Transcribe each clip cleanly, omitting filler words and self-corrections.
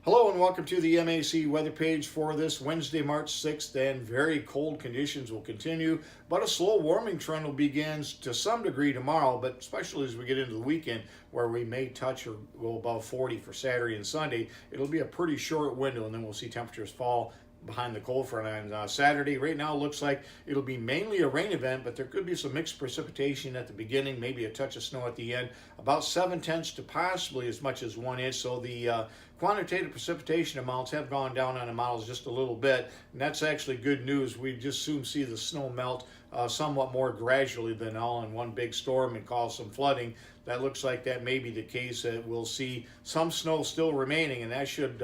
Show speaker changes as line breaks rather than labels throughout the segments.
Hello and welcome to the MAC weather page for this Wednesday, March 6th, and very cold conditions will continue, but a slow warming trend will begin to some degree tomorrow, but especially as we get into the weekend where we may touch or go above 40 for Saturday and Sunday, it'll be a pretty short window and then we'll see temperatures fall behind the cold front on Saturday. Right now it looks like it'll be mainly a rain event, but there could be some mixed precipitation at the beginning, maybe a touch of snow at the end, about 7/10 to possibly as much as 1 inch. So the quantitative precipitation amounts have gone down on the models just a little bit, and that's actually good news. We just soon see the snow melt somewhat more gradually than all in one big storm and cause some flooding. That looks like that may be the case. We'll see some snow still remaining, and that should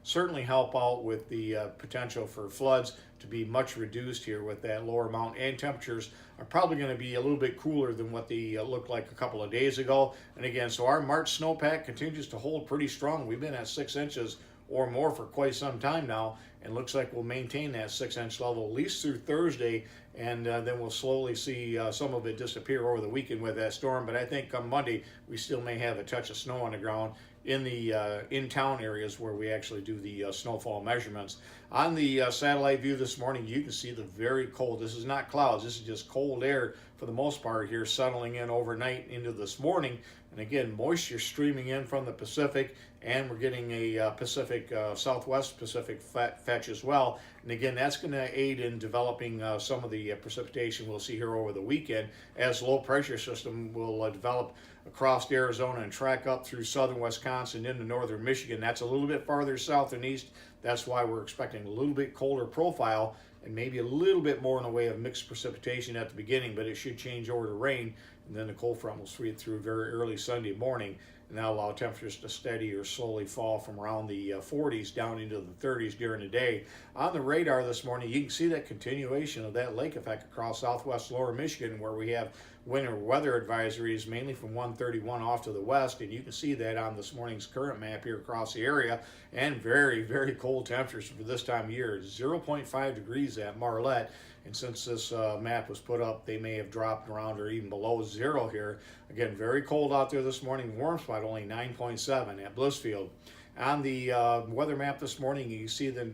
certainly help out with the potential for floods to be much reduced here with that lower amount. And temperatures are probably going to be a little bit cooler than what they looked like a couple of days ago. And again, so our March snowpack continues to hold pretty strong. We've been at 6 inches or more for quite some time now, and looks like we'll maintain that 6 inch level at least through Thursday, and then we'll slowly see some of it disappear over the weekend with that storm. But I think come Monday we still may have a touch of snow on the ground in the in-town areas where we actually do the snowfall measurements. On the satellite view this morning, you can see the very cold, this is not clouds, this is just cold air for the most part here settling in overnight into this morning. And again, moisture streaming in from the Pacific, and we're getting a Pacific, Southwest Pacific fetch as well. And again, that's going to aid in developing some of the precipitation we'll see here over the weekend as low pressure system will develop across Arizona and track up through southern Wisconsin into northern Michigan. That's a little bit farther south and east. That's why we're expecting a little bit colder profile and maybe a little bit more in the way of mixed precipitation at the beginning, but it should change over to rain, and then the cold front will sweep through very early Sunday morning, and that'll allow temperatures to steady or slowly fall from around the 40s down into the 30s during the day. On the radar this morning, you can see that continuation of that lake effect across southwest lower Michigan, where we have winter weather advisories mainly from 131 off to the west, and you can see that on this morning's current map here across the area. And very, very cold temperatures for this time of year. 0.5 degrees at Marlette, and since this map was put up, they may have dropped around or even below zero here. Again, very cold out there this morning. Warm spot only 9.7 at Blissfield. On the weather map this morning, you see the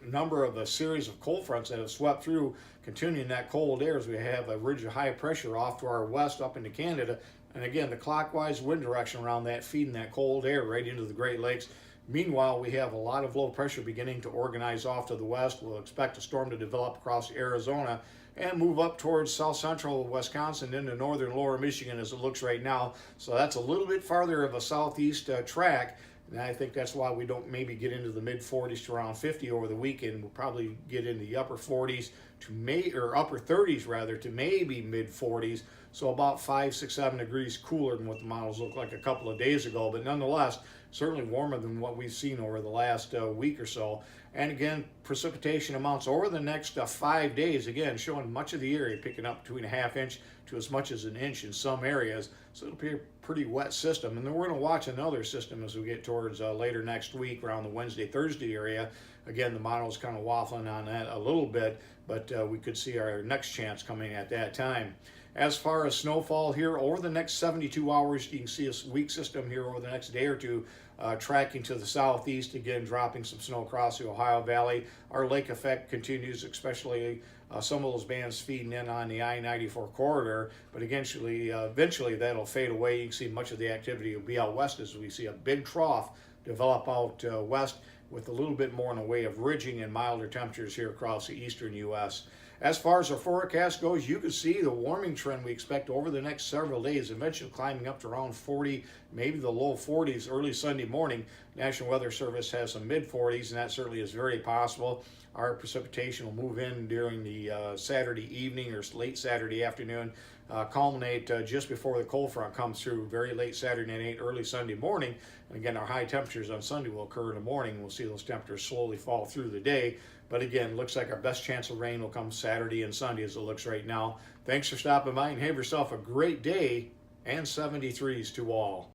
number of a series of cold fronts that have swept through, continuing that cold air as we have a ridge of high pressure off to our west up into Canada. And again, the clockwise wind direction around that feeding that cold air right into the Great Lakes. Meanwhile, we have a lot of low pressure beginning to organize off to the west. We'll expect a storm to develop across Arizona and move up towards south central Wisconsin into northern lower Michigan as it looks right now. So that's a little bit farther of a southeast track. And I think that's why we don't maybe get into the mid 40s to around 50 over the weekend. We'll probably get into the upper 40s or upper 30s rather, to maybe mid 40s. So about 5, 6, 7 degrees cooler than what the models looked like a couple of days ago. But nonetheless, certainly warmer than what we've seen over the last week or so. And again, precipitation amounts over the next 5 days, again, showing much of the area picking up between a ½ inch to as much as an inch in some areas. So it'll be a pretty wet system. And then we're going to watch another system as we get towards later next week around the Wednesday, Thursday area. Again, the model's kind of waffling on that a little bit, but we could see our next chance coming at that time. As far as snowfall here over the next 72 hours, you can see a weak system here over the next day or two tracking to the southeast, again dropping some snow across the Ohio Valley. Our lake effect continues, especially some of those bands feeding in on the I-94 corridor, but eventually that'll fade away. You can see much of the activity will be out west as we see a big trough develop out west with a little bit more in the way of ridging and milder temperatures here across the eastern U.S. As far as our forecast goes, you can see the warming trend we expect over the next several days, eventually climbing up to around 40, maybe the low 40s early Sunday morning. National Weather Service has some mid 40s, and that certainly is very possible. Our precipitation will move in during the Saturday evening or late Saturday afternoon, culminate just before the cold front comes through, very late Saturday night, early Sunday morning. And again, our high temperatures on Sunday will occur in the morning. We'll see those temperatures slowly fall through the day. But again, looks like our best chance of rain will come Saturday and Sunday as it looks right now. Thanks for stopping by, and have yourself a great day, and 73s to all.